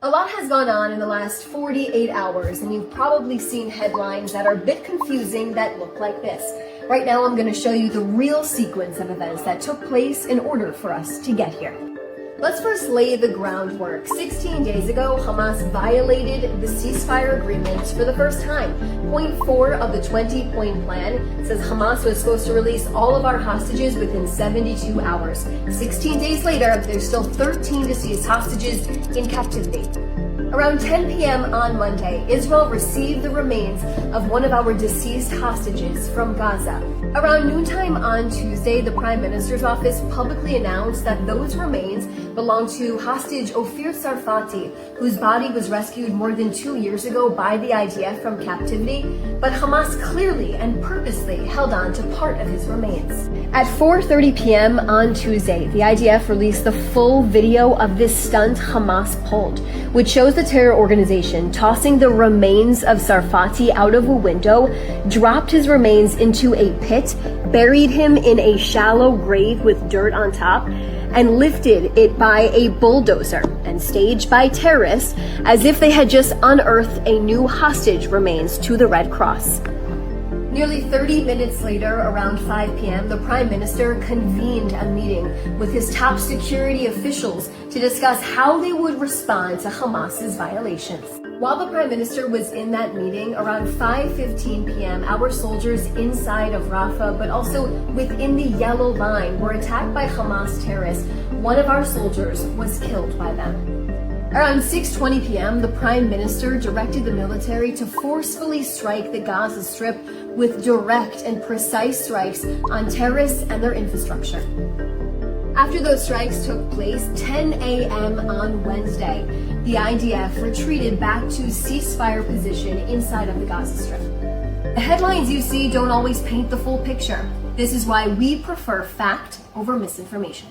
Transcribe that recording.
A lot has gone on in the last 48 hours, and you've probably seen headlines that are a bit confusing that look like this. Right now, I'm going to show you the real sequence of events that took place in order for us to get here. Let's first lay the groundwork. 16 days ago, Hamas violated the ceasefire agreement for the first time. Point 4 of the 20-point plan says Hamas was supposed to release all of our hostages within 72 hours. 16 days later, there's still 13 deceased hostages in captivity. Around 10 p.m. on Monday, Israel received the remains of one of our deceased hostages from Gaza. Around noontime on Tuesday, the Prime Minister's office publicly announced that those remains belong to hostage Ofir Tsarfati, whose body was rescued more than 2 years ago by the IDF from captivity, but Hamas clearly and purposely held on to part of his remains. At 4:30 p.m. on Tuesday, the IDF released the full video of this stunt Hamas pulled, which shows the terror organization tossing the remains of Tsarfati out of a window, dropped his remains into a pit, buried him in a shallow grave with dirt on top, and lifted it by a bulldozer and staged by terrorists as if they had just unearthed a new hostage remains to the Red Cross. Nearly 30 minutes later, around 5 p.m., the Prime Minister convened a meeting with his top security officials to discuss how they would respond to Hamas's violations. While the Prime Minister was in that meeting, around 5:15 p.m., our soldiers inside of Rafah, but also within the Yellow Line, were attacked by Hamas terrorists. One of our soldiers was killed by them. Around 6:20 p.m., the Prime Minister directed the military to forcefully strike the Gaza Strip with direct and precise strikes on terrorists and their infrastructure. After those strikes took place, 10 a.m. on Wednesday, the IDF retreated back to ceasefire position inside of the Gaza Strip. The headlines you see don't always paint the full picture. This is why we prefer fact over misinformation.